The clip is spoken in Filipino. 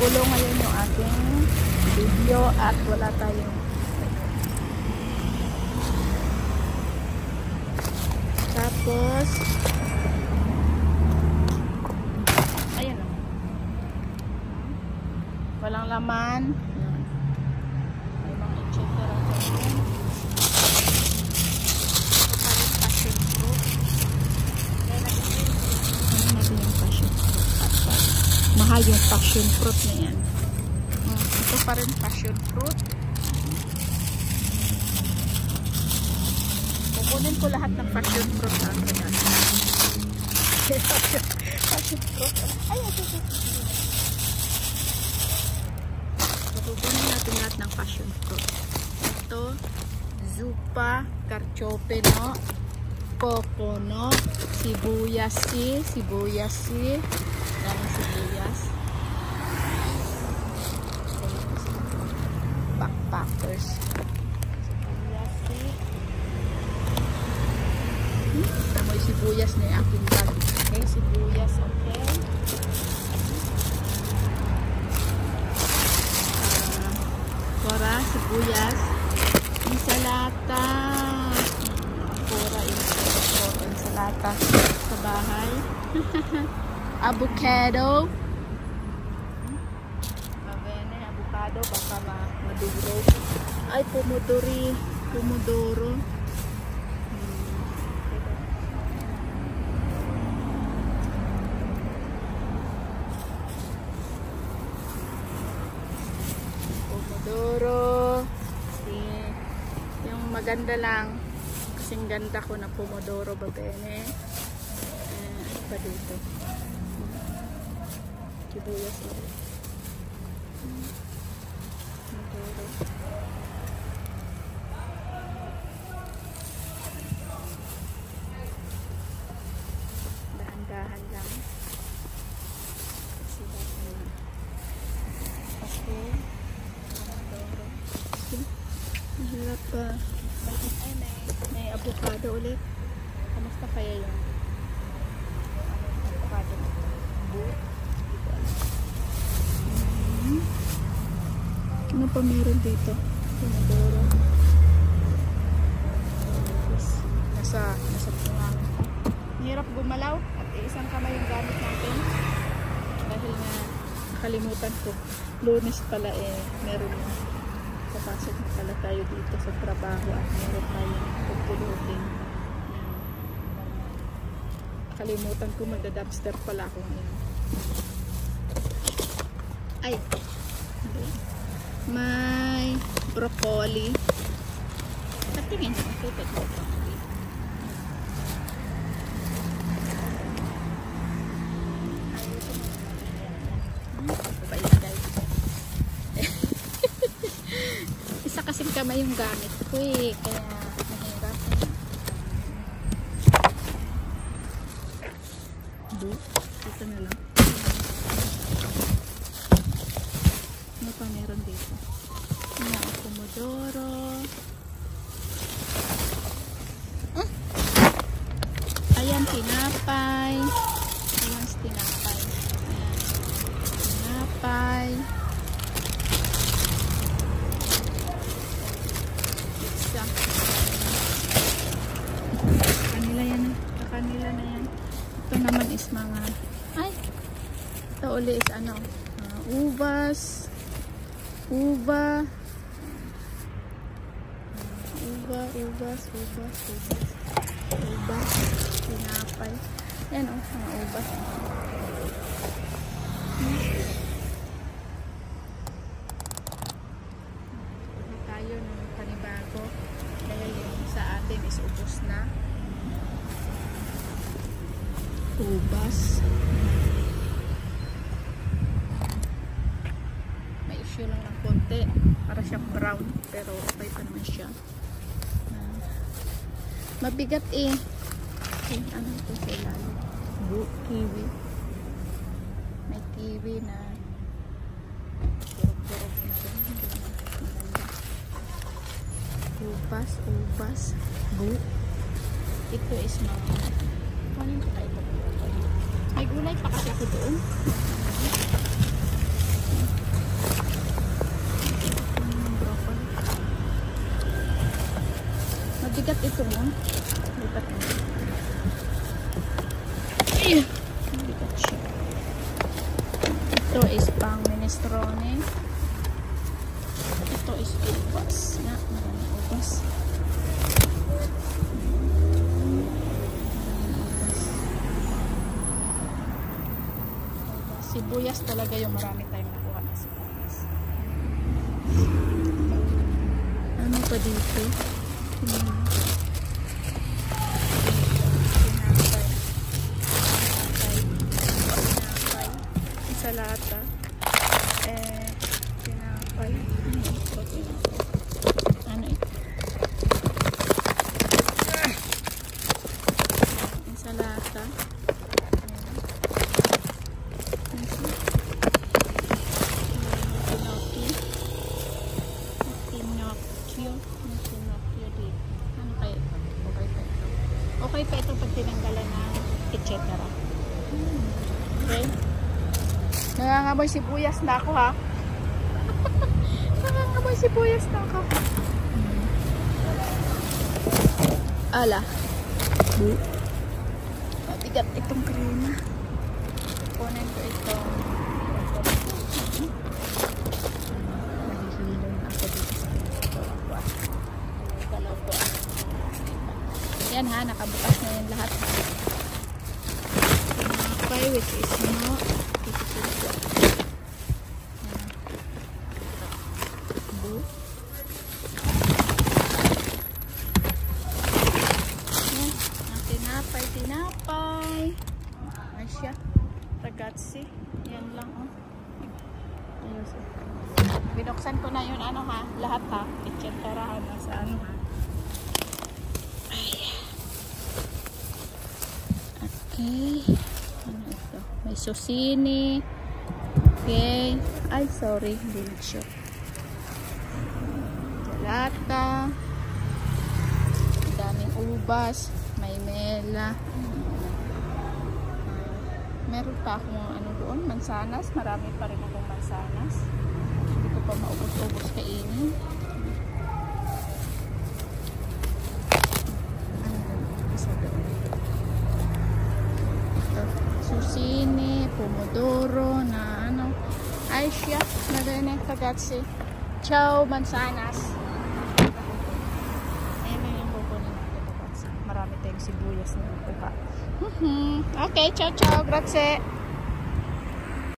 magulo ngayon yung ating video at wala tayong tapos ayan o, walang laman. May mga etcetera dyan. Passion fruit. Ano natin yung passion fruit? Mahal yung passion fruit na yan. Ito pa rin passion fruit. Kukunin ko lahat ng passion fruit natin. Passion fruit. Ay, kukunin natin lahat ng passion fruit. Ito, zupa, karchope, no? Kokono, sibuyas, daming sibuyas, backpackers, sibuyas, tamoy sibuyas na yung aking bag. Okay, sibuyas, okay. Kora, sibuyas, insalata, insalata sa bahay. Avocado. Avene, avocado baka madurog. Ay, pomodoro. Pomodoro. Yung maganda lang. Kasing ganda ko na pomodoro babene. Ano pa dito? Sibuyas na. Pomodoro. Dahan-dahan lang. Okay. Pomodoro. Mahirap pa. May avocado ulit. Kamusta kaya yun? Avocado. Ano pa meron dito? Pomodoro. Nasa bungang. Hirap gumalaw at isang kamay yung gamit natin. Dahil nga nakalimutan ko. Lunes pala meron yung papasok na pala tayo dito sa trabaho at meron tayong pupulutin. Kalimutan ko magda-dumpster pala ako ngayon. Ay! May broccoli. Patingin sa makita ko broccoli. Isa kasing kamay yung gamit ko kaya mahirap. Dito na lang. Ano pa meron dito? Pomodoro. Ayan, tinapay. Ayan, tinapay. Ayan. Tinapay. Pizza. Kanila yan. Kanila na yan. Ito naman is mga ito uli is ano? Ubas. Ubas, tinapay. Yan o, mga ubas. Tayo ng panibago. Kaya yung sa atin is ubos na. Ubas. May issue lang ng konti. Para siyang brown. Pero okay pa naman siya. Mabigat ano ito sa ilalim? Kiwi. May kiwi na turog-turog na dyan. Ubas. Ito is mga May gulay pa kasi ako doon. Broccoli. Mabigat ito mo. Mabigat mo. Mabigat siya. Ito is pang minestrone. Ito is ubas. Na, maraming ubas. Sibuyas talaga yung marami tayong nakuha ng sibuyas. Ano pa dito? Tinapay. Insalata. Tinapay. Ano ito? Insalata. Okay pa ito pag tinanggalan ng etc. Okay. Nangangamoy sibuyas na ako ha. Nangangamoy sibuyas na ako. Ala. Mabigat itong krema. Kunin ko ito. Nahihilong ako dito sa galaw ko. Yan ha, nakabukas na yan lahat. Tinapay which is no. Tinapay. Asya. Ragazzi. Yan lang oh. Binuksan ko na yun ano ha, lahat ha. Ichentarahan na sa ano ha. Okay. Ano ito? May susini. Okay. Ay, sorry. Hindi na siya. Gelata. Daming ubas. May mela. Meron pa akong ano doon. Mansanas. Marami pa rin akong mansanas. Hindi ko pa maubos-ubos kainin. Susini, pomodoro na ano. Ay siya, nagana ragazzi. Ciao, mansanas. Ayun yung kukunin natin ragazzi. Marami tayong sibuyas na nakuha. Okay, ciao, ciao, grazie.